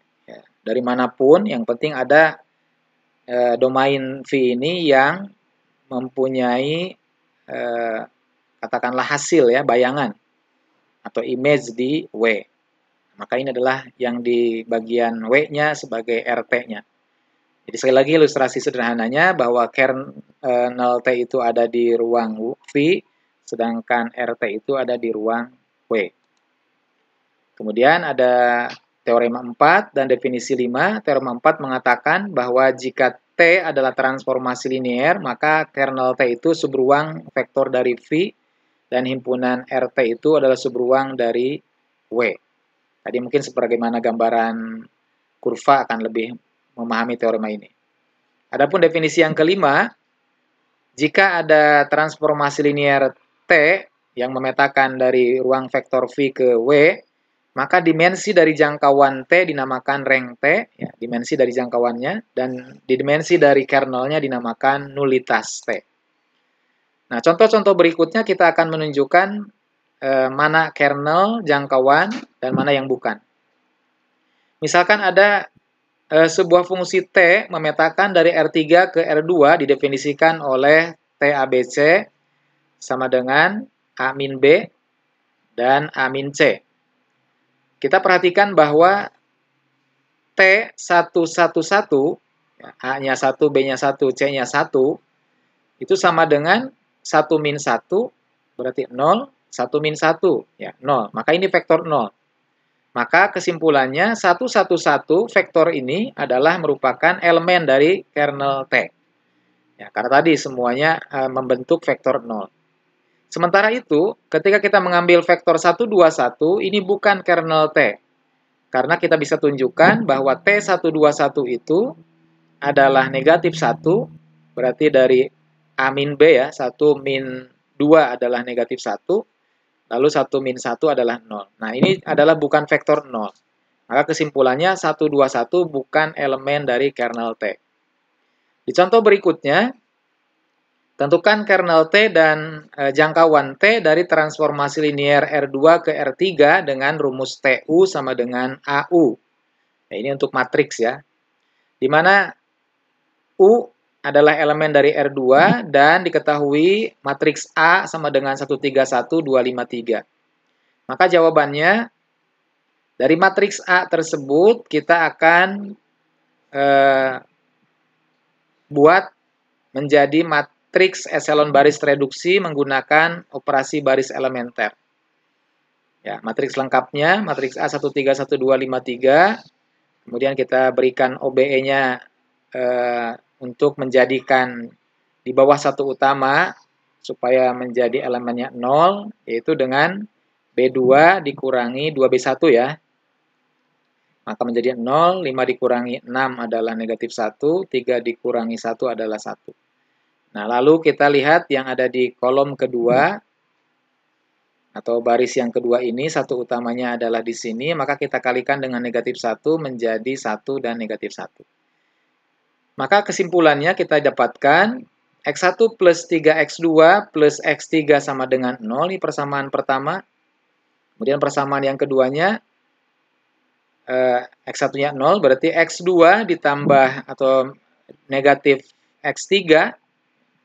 dari manapun, yang penting ada domain V ini yang mempunyai katakanlah hasil ya, bayangan atau image di W. Maka ini adalah yang di bagian W-nya sebagai RT-nya. Jadi sekali lagi ilustrasi sederhananya bahwa kernel T itu ada di ruang V, sedangkan RT itu ada di ruang W. Kemudian ada teorema 4 dan definisi 5. Teorema 4 mengatakan bahwa jika T adalah transformasi linear, maka kernel T itu subruang vektor dari V dan himpunan RT itu adalah subruang dari W. Tadi mungkin sebagaimana gambaran kurva akan lebih memahami teorema ini. Adapun definisi yang kelima, jika ada transformasi linear T yang memetakan dari ruang vektor V ke W, maka dimensi dari jangkauan T dinamakan rank T, ya, dimensi dari jangkauannya, dan dimensi dari kernelnya dinamakan nulitas T. Nah, contoh-contoh berikutnya kita akan menunjukkan mana kernel, jangkauan, dan mana yang bukan. Misalkan ada sebuah fungsi T memetakan dari R3 ke R2 didefinisikan oleh T ABC sama dengan A min B dan A min C. Kita perhatikan bahwa T111, ya, A-nya 1, B-nya 1, C-nya 1, itu sama dengan 1 min 1, berarti 0, 1 min 1, ya, 0. Maka ini vektor 0. Maka kesimpulannya 111 vektor ini adalah merupakan elemen dari kernel T. Ya, karena tadi semuanya membentuk vektor 0. Sementara itu, ketika kita mengambil vektor 121, ini bukan kernel T. Karena kita bisa tunjukkan bahwa T121 itu adalah negatif 1, berarti dari A min B ya, 1 min 2 adalah negatif 1, lalu 1 min 1 adalah 0. Nah, ini adalah bukan vektor 0. Maka kesimpulannya 121 bukan elemen dari kernel T. Di contoh berikutnya, tentukan kernel T dan jangkauan T dari transformasi linear R2 ke R3 dengan rumus TU sama dengan AU. Nah, ini untuk matriks ya. Di mana U adalah elemen dari R2 dan diketahui matriks A sama dengan 131, 253. Maka jawabannya dari matriks A tersebut kita akan buat menjadi matriks eselon baris reduksi menggunakan operasi baris elementer. Ya, matriks lengkapnya, matriks A 131, 253. Kemudian kita berikan OBE-nya untuk menjadikan di bawah satu utama supaya menjadi elemennya 0, yaitu dengan B2 dikurangi 2B1 ya. Maka menjadi 0, 5 dikurangi 6 adalah negatif 1, 3 dikurangi 1 adalah 1. Nah, lalu kita lihat yang ada di kolom kedua, atau baris yang kedua ini, satu utamanya adalah di sini, maka kita kalikan dengan negatif 1 menjadi 1 dan negatif 1. Maka kesimpulannya kita dapatkan X1 plus 3X2 plus X3 sama dengan 0. Ini persamaan pertama. Kemudian persamaan yang keduanya, X1-nya 0, berarti X2 ditambah atau negatif X3.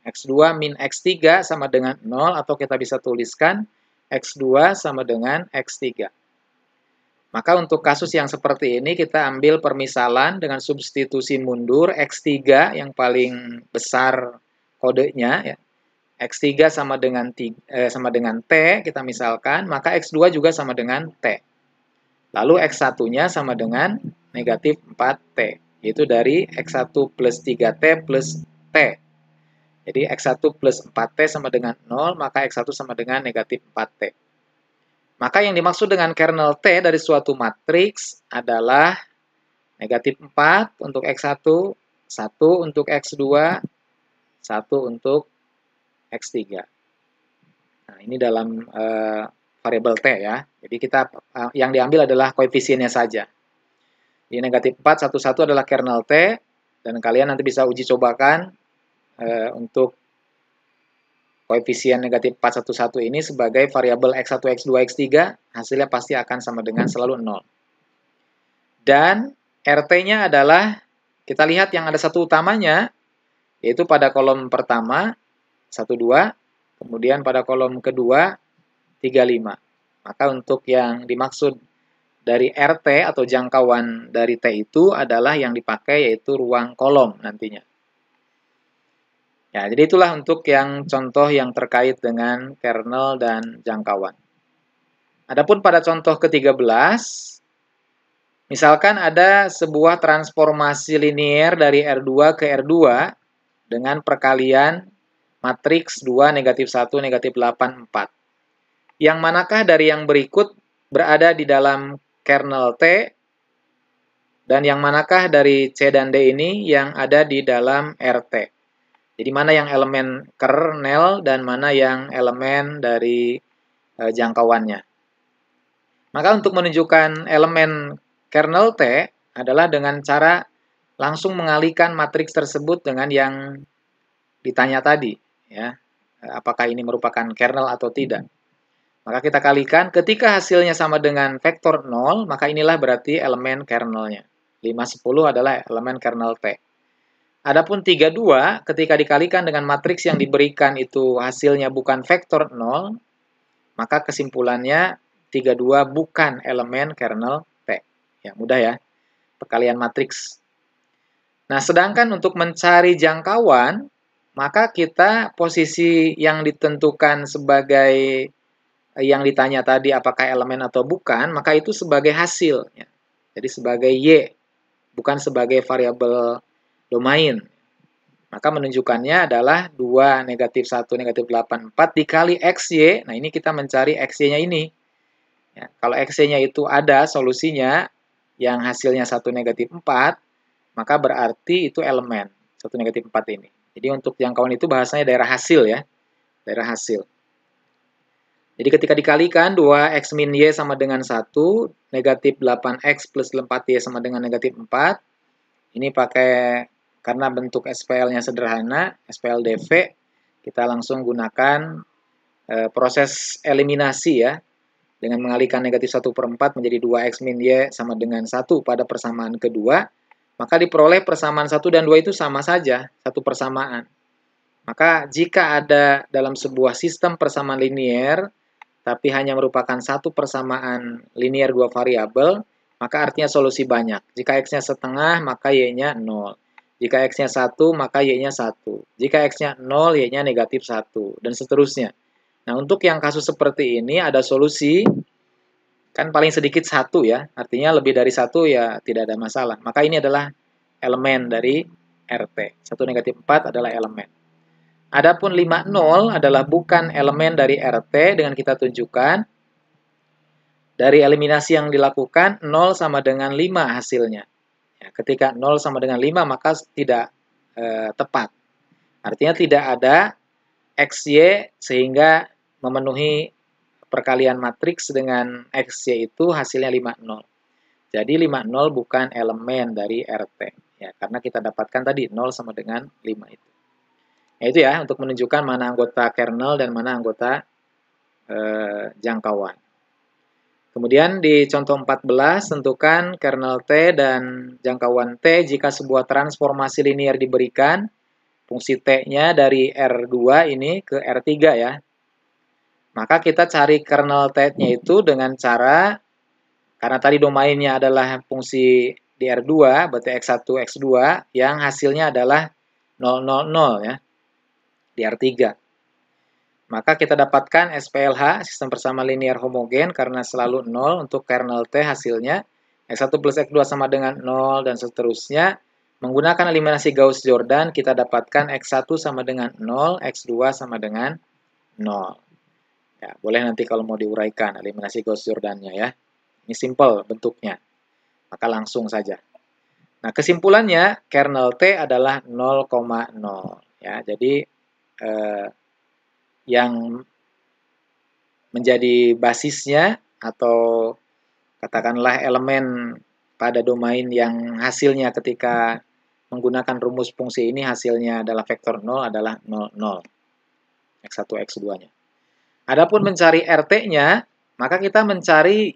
X2 min X3 sama dengan 0, atau kita bisa tuliskan X2 sama dengan X3. Maka untuk kasus yang seperti ini, kita ambil permisalan dengan substitusi mundur X3 yang paling besar kodenya, ya. X3 sama dengan T, kita misalkan, maka X2 juga sama dengan T. Lalu X1-nya sama dengan negatif 4T, yaitu dari X1 plus 3T plus T. Jadi X1 plus 4T sama dengan 0, maka X1 sama dengan negatif 4T. Maka yang dimaksud dengan kernel T dari suatu matriks adalah negatif 4 untuk X1, 1 untuk X2, 1 untuk X3. Nah, ini dalam variabel T ya. Jadi kita yang diambil adalah koefisiennya saja. Di negatif 4, 1, 1 adalah kernel T, dan kalian nanti bisa uji cobakan untuk koefisien negatif 4, 1, 1 ini sebagai variabel X1, X2, X3, hasilnya pasti akan sama dengan selalu 0. Dan RT-nya adalah, kita lihat yang ada satu utamanya, yaitu pada kolom pertama, 1, 2, kemudian pada kolom kedua, 3, 5. Maka untuk yang dimaksud dari RT atau jangkauan dari T itu adalah yang dipakai yaitu ruang kolom nantinya. Ya, jadi itulah untuk yang contoh yang terkait dengan kernel dan jangkauan. Adapun pada contoh ke-13, misalkan ada sebuah transformasi linier dari R2 ke R2 dengan perkalian matriks 2, negatif 1, negatif 8, 4. Yang manakah dari yang berikut berada di dalam kernel T, dan yang manakah dari C dan D ini yang ada di dalam RT? Jadi mana yang elemen kernel dan mana yang elemen dari jangkauannya. Maka untuk menunjukkan elemen kernel T adalah dengan cara langsung mengalihkan matriks tersebut dengan yang ditanya tadi, ya. Apakah ini merupakan kernel atau tidak. Maka kita kalikan, ketika hasilnya sama dengan vektor 0, maka inilah berarti elemen kernelnya. 5, 10 adalah elemen kernel T. Adapun 32, ketika dikalikan dengan matriks yang diberikan itu hasilnya bukan vektor 0, maka kesimpulannya 32 bukan elemen kernel T. Ya, mudah ya, perkalian matriks. Nah, sedangkan untuk mencari jangkauan, maka kita posisi yang ditentukan sebagai yang ditanya tadi apakah elemen atau bukan, maka itu sebagai hasil. Ya. Jadi sebagai Y, bukan sebagai variabel domain. Maka menunjukkannya adalah 2, negatif 1, negatif 8, 4 dikali XY. Nah, ini kita mencari XY-nya ini. Ya, kalau XY-nya itu ada solusinya yang hasilnya 1, negatif 4, maka berarti itu elemen 1, negatif 4 ini. Jadi untuk jangkauan itu bahasanya daerah hasil ya. Daerah hasil. Jadi ketika dikalikan 2X min Y sama dengan 1, negatif 8X plus 4Y sama dengan negatif 4. Ini pakai, karena bentuk SPL-nya sederhana, SPL DV, kita langsung gunakan proses eliminasi ya, dengan mengalihkan negatif 1/4 menjadi 2X min Y sama dengan 1 pada persamaan kedua, maka diperoleh persamaan 1 dan 2 itu sama saja, satu persamaan. Maka jika ada dalam sebuah sistem persamaan linier, tapi hanya merupakan satu persamaan linier dua variabel, maka artinya solusi banyak. Jika X-nya setengah, maka Y-nya 0. Jika X-nya 1, maka Y-nya 1. Jika X-nya 0, Y-nya negatif 1. Dan seterusnya. Nah, untuk yang kasus seperti ini ada solusi, kan paling sedikit 1 ya. Artinya lebih dari 1 ya tidak ada masalah. Maka ini adalah elemen dari RT. 1, negatif 4 adalah elemen. Adapun 5, 0 adalah bukan elemen dari RT, dengan kita tunjukkan dari eliminasi yang dilakukan 0 sama dengan 5 hasilnya. Ya, ketika 0 sama dengan 5 maka tidak tepat. Artinya tidak ada XY sehingga memenuhi perkalian matriks dengan XY itu hasilnya 5, 0. Jadi 5, 0 bukan elemen dari RT. Ya, karena kita dapatkan tadi 0 sama dengan 5 itu. Nah, itu ya, untuk menunjukkan mana anggota kernel dan mana anggota jangkauan. Kemudian di contoh 14, tentukan kernel T dan jangkauan T jika sebuah transformasi linear diberikan, fungsi T-nya dari R2 ini ke R3 ya. Maka kita cari kernel T-nya itu dengan cara, karena tadi domainnya adalah fungsi di R2, berarti X1, X2, yang hasilnya adalah 0, 0, 0 ya, di R3. Maka kita dapatkan SPLH, sistem bersama linear homogen, karena selalu 0 untuk kernel T hasilnya. X1 plus X2 sama dengan 0, dan seterusnya. Menggunakan eliminasi Gauss-Jordan, kita dapatkan X1 sama dengan 0, X2 sama dengan 0. Ya, boleh nanti kalau mau diuraikan eliminasi Gauss-Jordannya ya. Ini simple bentuknya, maka langsung saja. Nah, kesimpulannya, kernel T adalah 0,0. Ya, jadi yang menjadi basisnya atau katakanlah elemen pada domain yang hasilnya ketika menggunakan rumus fungsi ini hasilnya adalah vektor 0 adalah 0, 0. X1, X2-nya. Adapun mencari RT-nya, maka kita mencari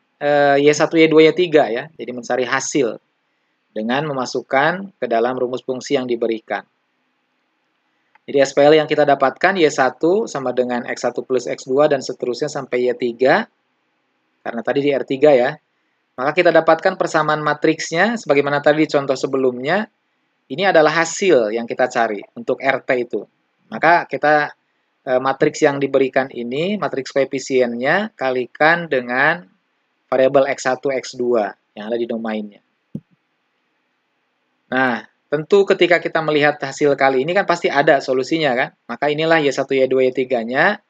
Y1, Y2, Y3 ya. Jadi mencari hasil dengan memasukkan ke dalam rumus fungsi yang diberikan. Jadi SPL yang kita dapatkan Y1 sama dengan X1 plus X2 dan seterusnya sampai Y3. Karena tadi di R3 ya. Maka kita dapatkan persamaan matriksnya sebagaimana tadi di contoh sebelumnya. Ini adalah hasil yang kita cari untuk RT itu. Maka kita matriks yang diberikan ini, matriks koefisiennya kalikan dengan variabel X1, X2 yang ada di domainnya. Nah, tentu ketika kita melihat hasil kali ini kan pasti ada solusinya kan. Maka inilah Y1, Y2, Y3-nya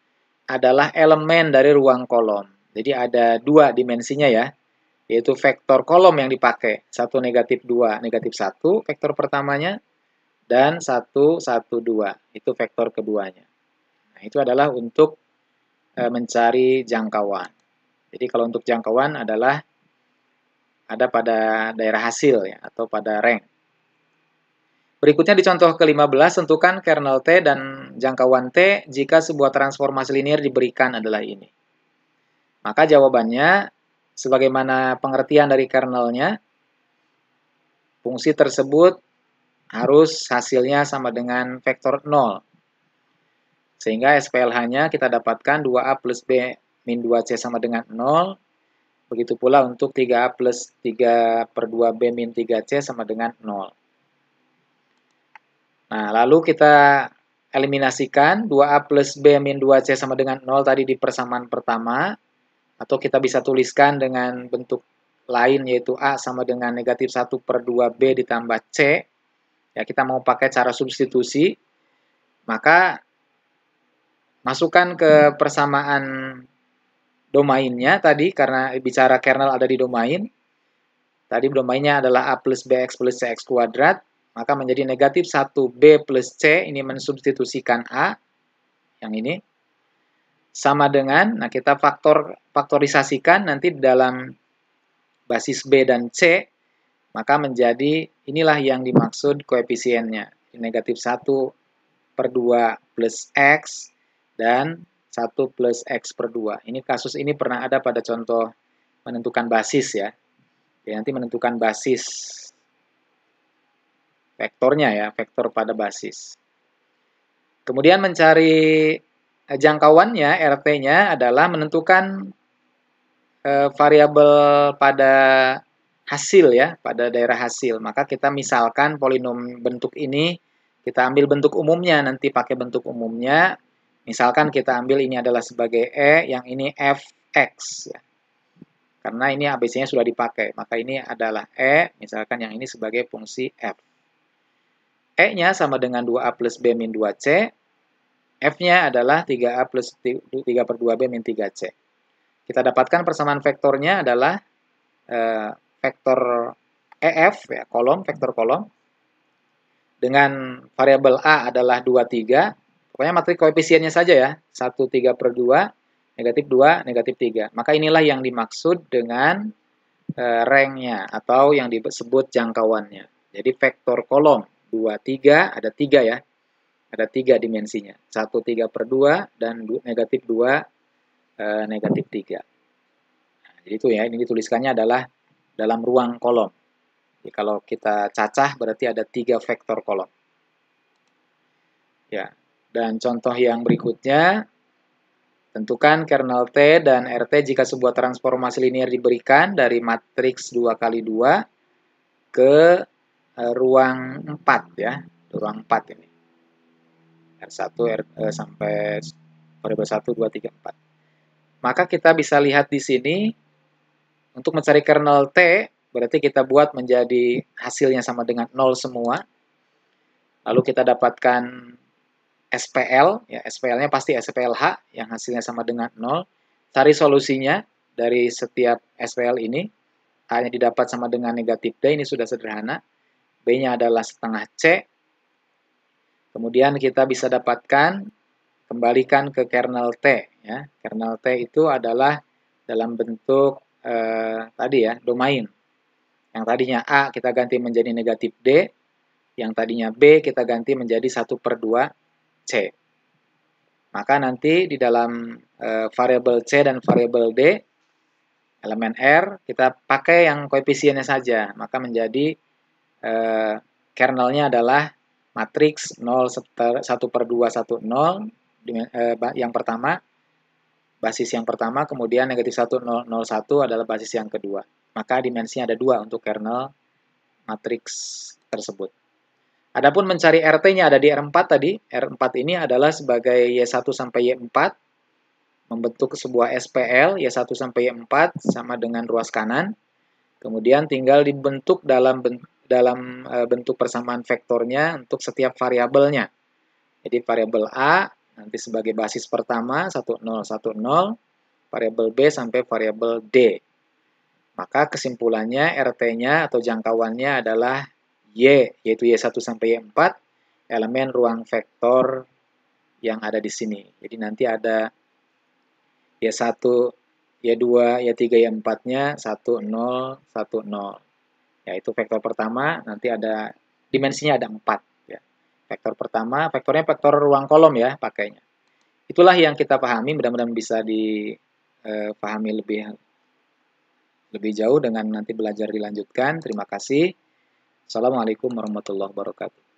adalah elemen dari ruang kolom. Jadi ada dua dimensinya ya, yaitu vektor kolom yang dipakai. 1, negatif 2, negatif 1, vektor pertamanya, dan 1, 1, 2. Itu vektor keduanya. Nah, itu adalah untuk mencari jangkauan. Jadi kalau untuk jangkauan adalah ada pada daerah hasil ya, atau pada rank. Berikutnya di contoh ke-15, tentukan kernel T dan jangkauan T jika sebuah transformasi linear diberikan adalah ini. Maka jawabannya, sebagaimana pengertian dari kernelnya, fungsi tersebut harus hasilnya sama dengan vektor 0. Sehingga SPLH-nya kita dapatkan 2A plus B min 2C sama dengan 0. Begitu pula untuk 3A plus 3 per 2B min 3C sama dengan 0. Nah, lalu kita eliminasikan 2A plus B min 2C sama dengan 0 tadi di persamaan pertama. Atau kita bisa tuliskan dengan bentuk lain yaitu A sama dengan negatif 1 per 2B ditambah C. Ya, kita mau pakai cara substitusi. Maka masukkan ke persamaan domainnya tadi, karena bicara kernel ada di domain. Tadi domainnya adalah A plus BX plus CX kuadrat. Maka menjadi negatif 1B plus C, ini mensubstitusikan A, yang ini. Sama dengan, nah kita faktorisasikan nanti di dalam basis B dan C, maka menjadi, inilah yang dimaksud koefisiennya. Negatif 1 per 2 plus X, dan 1 plus X per 2. Ini kasus ini pernah ada pada contoh menentukan basis ya. Jadi nanti menentukan basis vektornya ya, vektor pada basis. Kemudian mencari jangkauannya, RT-nya adalah menentukan variabel pada hasil ya, pada daerah hasil. Maka kita misalkan polinom bentuk ini, kita ambil bentuk umumnya, nanti pakai bentuk umumnya. Misalkan kita ambil ini adalah sebagai E, yang ini Fx ya. Karena ini ABC-nya sudah dipakai, maka ini adalah E, misalkan yang ini sebagai fungsi F. E-nya sama dengan 2A plus B min 2C, F-nya adalah 3A plus 3 per 2B min 3C. Kita dapatkan persamaan vektornya adalah vektor EF, ya, kolom, vektor kolom, dengan variabel A adalah 2, 3, pokoknya matriks koefisiennya saja ya, 1, 3 per 2, negatif 2, negatif 3. Maka inilah yang dimaksud dengan rank-nya, atau yang disebut jangkauannya. Jadi vektor kolom 2, 3, ada 3 ya. Ada 3 dimensinya. 1 3/2 dan negatif 2 negatif 3. Nah, jadi itu ya, ini dituliskannya adalah dalam ruang kolom. Jadi kalau kita cacah berarti ada 3 vektor kolom. Ya. Dan contoh yang berikutnya, tentukan kernel T dan RT jika sebuah transformasi linear diberikan dari matriks 2x2 ke ruang 4 ya, ruang 4 ini. R1 sampai variabel 1 2 3 4. Maka kita bisa lihat di sini untuk mencari kernel T berarti kita buat menjadi hasilnya sama dengan 0 semua. Lalu kita dapatkan SPL, ya SPL-nya pasti SPLH yang hasilnya sama dengan 0. Cari solusinya dari setiap SPL ini. A-nya didapat sama dengan negatif D, ini sudah sederhana. B-nya adalah setengah C. Kemudian kita bisa dapatkan, kembalikan ke kernel T. Ya. Kernel T itu adalah dalam bentuk tadi ya, domain. Yang tadinya A kita ganti menjadi negatif D, yang tadinya B kita ganti menjadi 1/2 C. Maka nanti di dalam variabel C dan variabel D, elemen R, kita pakai yang koefisiennya saja. Maka menjadi kernelnya adalah matriks 0, 1/2, 1, 0, yang pertama, basis yang pertama, kemudian negatif 1, 0, 0, 1 adalah basis yang kedua. Maka dimensinya ada 2 untuk kernel matriks tersebut. Adapun mencari RT-nya ada di R4 tadi. R4 ini adalah sebagai Y1 sampai Y4 membentuk sebuah SPL Y1 sampai Y4 sama dengan ruas kanan. Kemudian tinggal dibentuk dalam bentuk persamaan vektornya untuk setiap variabelnya. Jadi variabel A nanti sebagai basis pertama 1 0 1 0, variabel B sampai variabel D. Maka kesimpulannya RT-nya atau jangkauannya adalah Y, yaitu Y1 sampai Y4, elemen ruang vektor yang ada di sini. Jadi nanti ada Y1, Y2, Y3, Y4-nya 1, 0, 1, 0. Yaitu vektor pertama, nanti ada dimensinya ada 4. Ya. Vektor pertama, vektornya vektor ruang kolom ya pakainya. Itulah yang kita pahami, mudah-mudahan bisa dipahami lebih jauh dengan nanti belajar dilanjutkan. Terima kasih. Assalamualaikum warahmatullahi wabarakatuh.